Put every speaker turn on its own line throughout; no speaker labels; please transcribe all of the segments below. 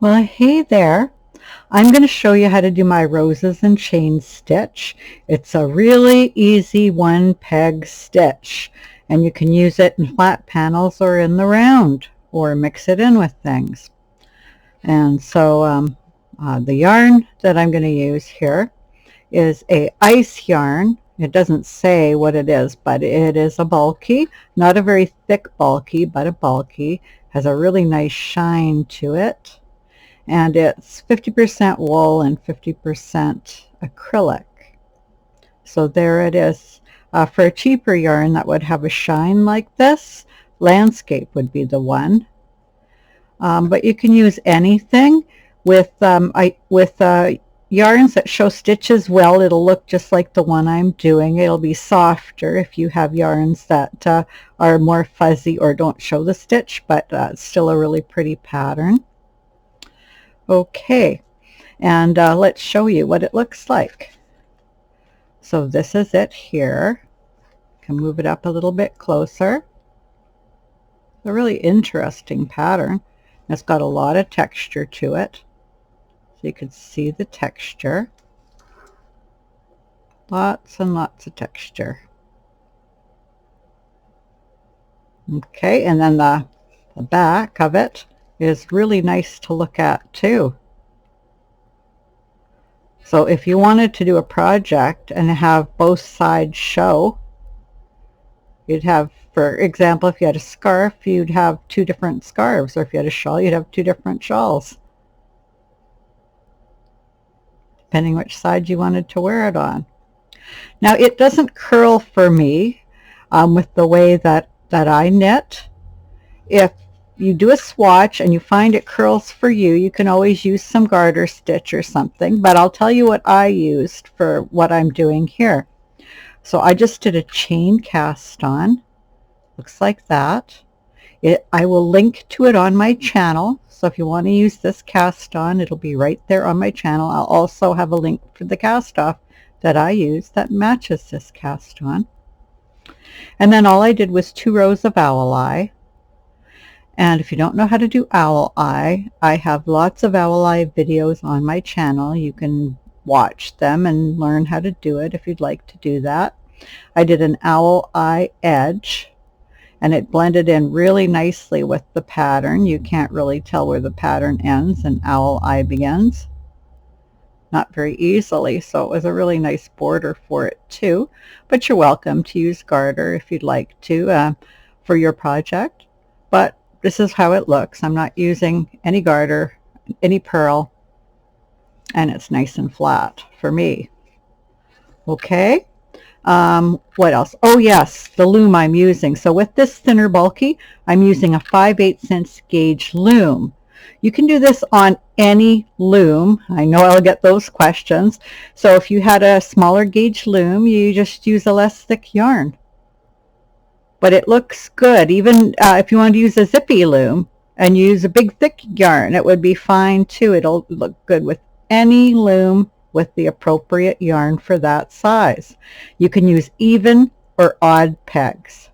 Well, hey there. I'm going to show you how to do my roses and chain stitch. It's a really easy one peg stitch, and you can use it in flat panels or in the round or mix it in with things. And so the yarn that I'm going to use here is a ice yarn. It doesn't say what it is, but it is a bulky, not a very thick bulky, but a bulky. Has a really nice shine to it. And it's 50% wool and 50% acrylic. So there it is. For a cheaper yarn that would have a shine like this, Landscape would be the one. But you can use anything with yarns that show stitches well. It'll look just like the one I'm doing. It'll be softer if you have yarns that are more fuzzy or don't show the stitch, but it's still a really pretty pattern. Okay, and let's show you what it looks like. So this is it here. Can move it up a little bit closer. A really interesting pattern. It's got a lot of texture to it. So you can see the texture. Lots and lots of texture. Okay, and then the back of it is really nice to look at too. So if you wanted to do a project and have both sides show, you'd have, for example, if you had a scarf, you'd have two different scarves, or if you had a shawl, you'd have two different shawls, depending which side you wanted to wear it on. Now it doesn't curl for me with the way that I knit. If you do a swatch and you find it curls for you, you can always use some garter stitch or something, but I'll tell you what I used for what I'm doing here. So I just did a chain cast on. Looks like that. I will link to it on my channel, so if you want to use this cast on, it'll be right there on my channel. I'll also have a link for the cast off that I use that matches this cast on. And then all I did was 2 rows of owl eye. And if you don't know how to do owl eye, I have lots of owl eye videos on my channel. You can watch them and learn how to do it if you'd like to do that. I did an owl eye edge, and it blended in really nicely with the pattern. You can't really tell where the pattern ends and owl eye begins. Not very easily, so it was a really nice border for it too. But you're welcome to use garter if you'd like to for your project. But this is how it looks. I'm not using any garter, any purl, and it's nice and flat for me. Okay. What else? Oh yes, the loom I'm using. So with this thinner bulky, I'm using a 5/8" gauge loom. You can do this on any loom. I know I'll get those questions. So if you had a smaller gauge loom, you just use a less thick yarn. But it looks good. Even if you want to use a zippy loom and use a big thick yarn, it would be fine too. It'll look good with any loom with the appropriate yarn for that size. You can use even or odd pegs.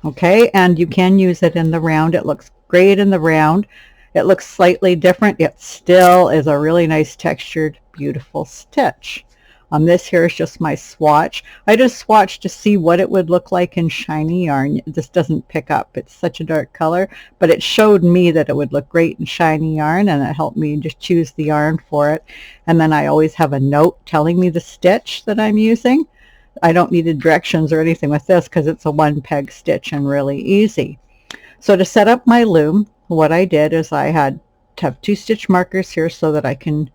Okay, and you can use it in the round. It looks great in the round. It looks slightly different. It still is a really nice textured, beautiful stitch. This here is just my swatch. I just swatched to see what it would look like in shiny yarn. This doesn't pick up. It's such a dark color, but it showed me that it would look great in shiny yarn, and it helped me just choose the yarn for it. And then I always have a note telling me the stitch that I'm using. I don't need directions or anything with this because it's a one peg stitch and really easy. So to set up my loom, what I did is I had to have 2 stitch markers here so that I can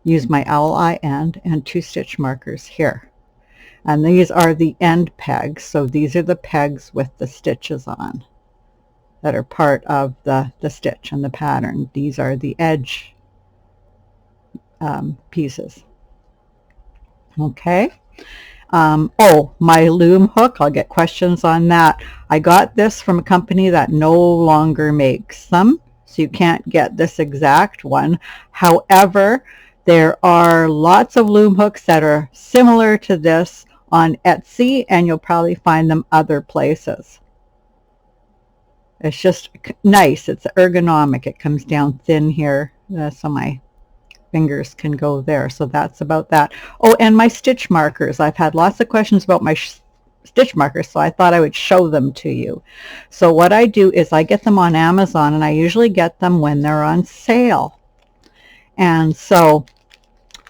use my owl eye end, and 2 stitch markers here. And these are the end pegs. So these are the pegs with the stitches on that are part of the stitch and the pattern. These are the edge pieces. Okay. Oh, my loom hook, I'll get questions on that. I got this from a company that no longer makes them, so you can't get this exact one. However, there are lots of loom hooks that are similar to this on Etsy, and you'll probably find them other places. It's just nice. It's ergonomic. It comes down thin here, so my fingers can go there. So that's about that. Oh, and my stitch markers. I've had lots of questions about my stitch markers, so I thought I would show them to you. So what I do is I get them on Amazon, and I usually get them when they're on sale. And so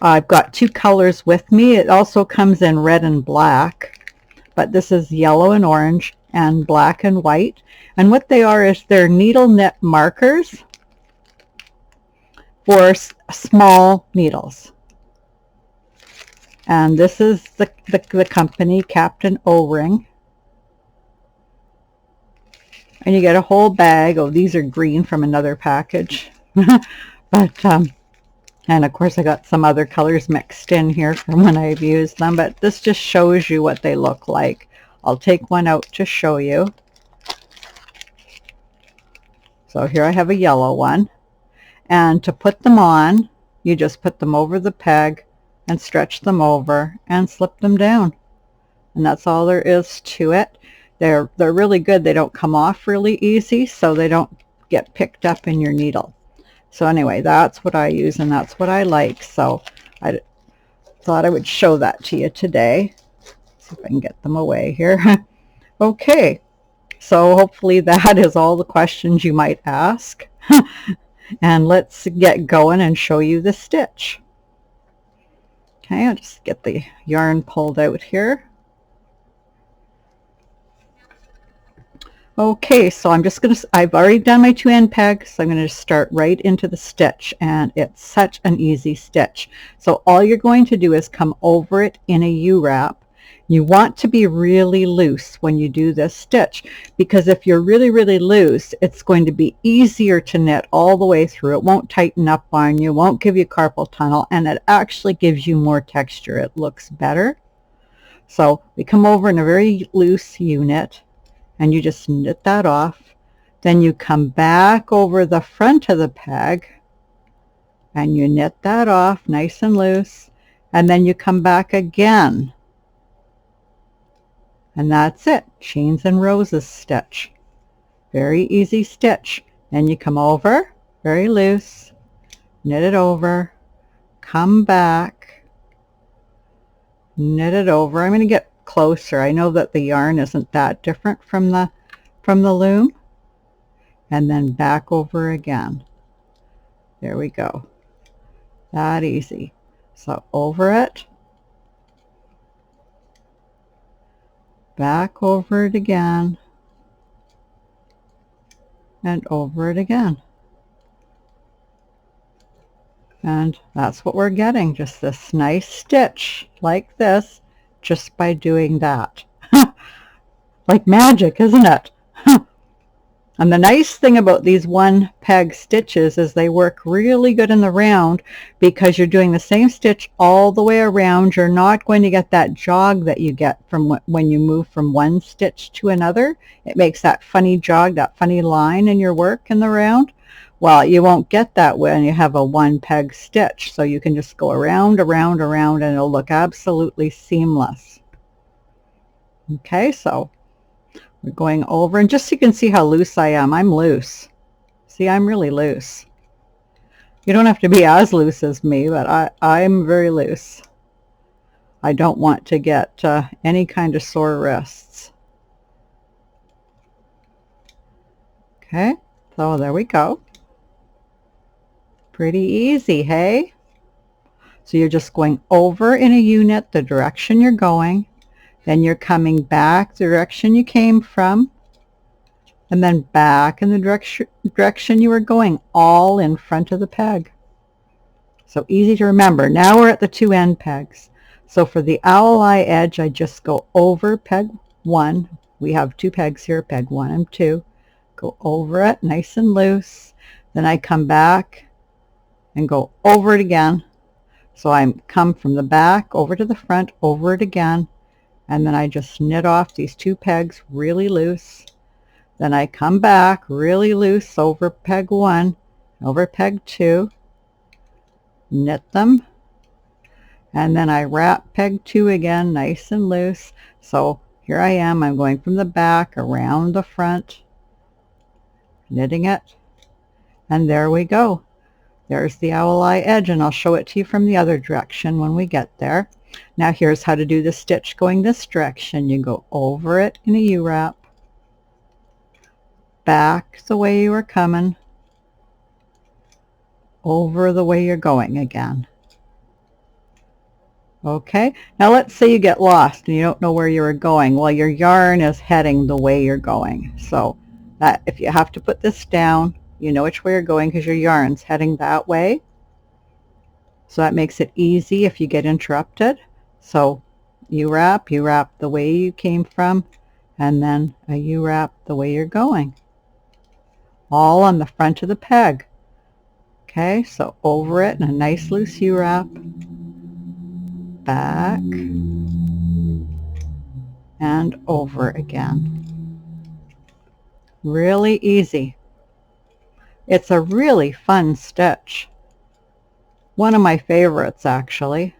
I've got two colors with me. It also comes in red and black, but this is yellow and orange and black and white. And what they are is they're needle knit markers for small needles. And this is the company, Captain O-Ring. And you get a whole bag. Oh, these are green from another package. But and of course I got some other colors mixed in here from when I've used them, but this just shows you what they look like. I'll take one out to show you. So here I have a yellow one, and to put them on, you just put them over the peg and stretch them over and slip them down, and that's all there is to it. They're really good. They don't come off really easy, so they don't get picked up in your needle. So anyway, that's what I use, and that's what I like. So I thought I would show that to you today. See if I can get them away here. Okay, so hopefully that is all the questions you might ask. And let's get going and show you the stitch. Okay, I'll just get the yarn pulled out here. Okay, so I've already done my 2 end pegs, so I'm going to start right into the stitch, and it's such an easy stitch. So all you're going to do is come over it in a U-wrap. You want to be really loose when you do this stitch, because if you're really, really loose, it's going to be easier to knit all the way through. It won't tighten up on you, won't give you carpal tunnel, and it actually gives you more texture. It looks better. So we come over in a very loose U-knit, and you just knit that off. Then you come back over the front of the peg and you knit that off nice and loose, and then you come back again, and that's it. Chains and roses stitch. Very easy stitch. Then you come over very loose, knit it over, come back, knit it over. I'm going to get closer. I know that the yarn isn't that different from the loom. And then back over again. There we go. That easy. So over it, back over it again, and over it again. And that's what we're getting, just this nice stitch like this, just by doing that. Like magic, isn't it? And the nice thing about these 1 peg stitches is they work really good in the round, because you're doing the same stitch all the way around. You're not going to get that jog that you get from when you move from one stitch to another. It makes that funny jog, that funny line in your work in the round. Well, you won't get that when you have a 1 peg stitch. So you can just go around, around, around, and it'll look absolutely seamless. Okay, so we're going over, and just so you can see how loose I am, I'm loose. See, I'm really loose. You don't have to be as loose as me, but I'm very loose. I don't want to get any kind of sore wrists. Okay, so there we go. Pretty easy, hey? So you're just going over in a U-knit the direction you're going. Then you're coming back the direction you came from, and then back in the direction you were going, all in front of the peg. So easy to remember. Now we're at the 2 end pegs. So for the Alola Edge, I just go over peg 1. We have 2 pegs here, peg 1 and 2. Go over it nice and loose. Then I come back and go over it again. So I come from the back over to the front, over it again. And then I just knit off these 2 pegs really loose. Then I come back really loose over peg 1, over peg 2, knit them, and then I wrap peg 2 again nice and loose. So here I am, I'm going from the back around the front, knitting it, and there we go. There's the Alola Edge, and I'll show it to you from the other direction when we get there. Now here's how to do the stitch going this direction. You go over it in a U-wrap, back the way you were coming, over the way you're going again. Okay, now let's say you get lost and you don't know where you were going. Well, your yarn is heading the way you're going. So that if you have to put this down, you know which way you're going because your yarn's heading that way. So that makes it easy if you get interrupted. So U-wrap the way you came from, and then a U-wrap the way you're going. All on the front of the peg. Okay, so over it in a nice loose U-wrap, back, and over again. Really easy. It's a really fun stitch. One of my favorites, actually.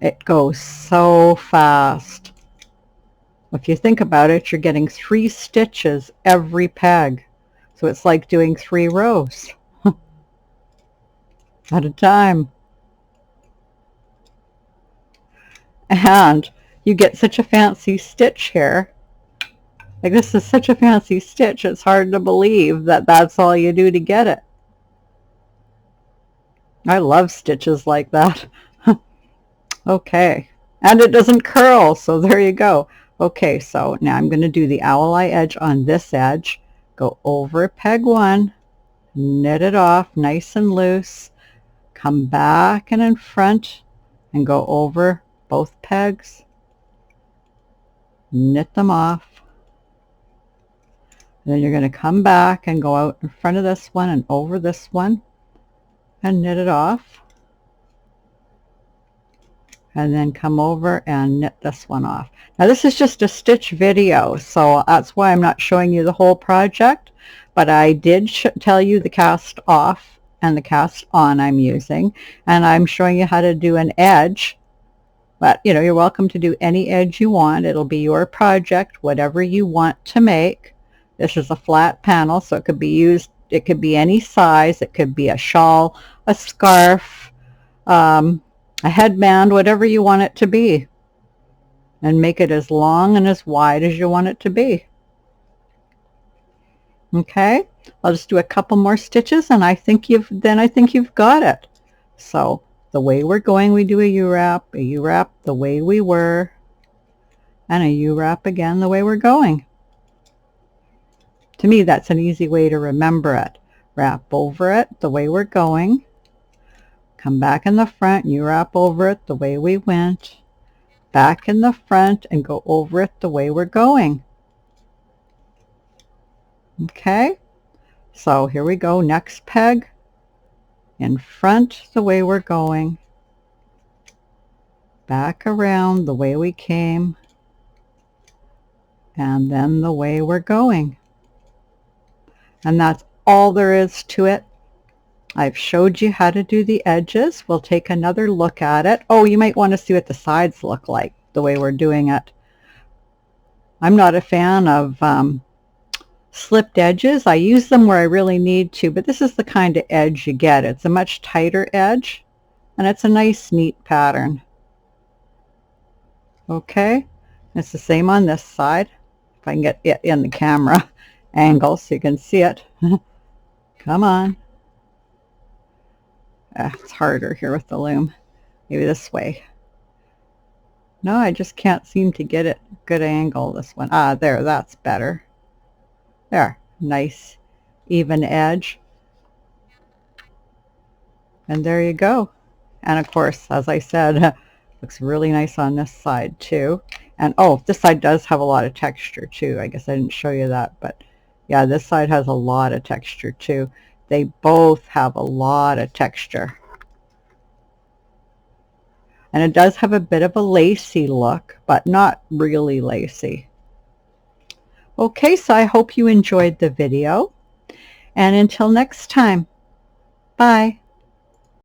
It goes so fast. If you think about it, you're getting 3 stitches every peg. So it's like doing 3 rows at a time. And you get such a fancy stitch here. Like, this is such a fancy stitch, it's hard to believe that that's all you do to get it. I love stitches like that. Okay, and it doesn't curl, so there you go. Okay, so now I'm going to do the Alola Edge on this edge. Go over peg 1, knit it off nice and loose, come back and in front, and go over both pegs, knit them off. And then you're going to come back and go out in front of this one and over this one and knit it off. And then come over and knit this one off. Now this is just a stitch video, so that's why I'm not showing you the whole project, but I did tell you the cast off and the cast on I'm using, and I'm showing you how to do an edge. But you know, you're welcome to do any edge you want. It'll be your project, whatever you want to make. This is a flat panel, so it could be used, it could be any size. It could be a shawl, a scarf, a headband, whatever you want it to be. And make it as long and as wide as you want it to be. Okay, I'll just do a couple more stitches and I think you've got it. So the way we're going, we do a U-wrap the way we were, and a U-wrap again the way we're going. To me, that's an easy way to remember it. Wrap over it the way we're going, come back in the front, U-wrap over it the way we went, back in the front and go over it the way we're going. Okay, so here we go. Next peg, in front the way we're going, back around the way we came, and then the way we're going. And that's all there is to it. I've showed you how to do the edges. We'll take another look at it. Oh, you might want to see what the sides look like the way we're doing it. I'm not a fan of slipped edges. I use them where I really need to, but this is the kind of edge you get. It's a much tighter edge, and it's a nice, neat pattern. Okay, it's the same on this side. If I can get it in the camera angle so you can see it. Come on. It's harder here with the loom. Maybe this way. No, I just can't seem to get it good angle, this one. Ah, there, that's better. There, nice even edge. And there you go. And of course, as I said, looks really nice on this side too. And oh, this side does have a lot of texture too. I guess I didn't show you that, but yeah, this side has a lot of texture too. They both have a lot of texture. And it does have a bit of a lacy look, but not really lacy. Okay, so I hope you enjoyed the video. And until next time, bye.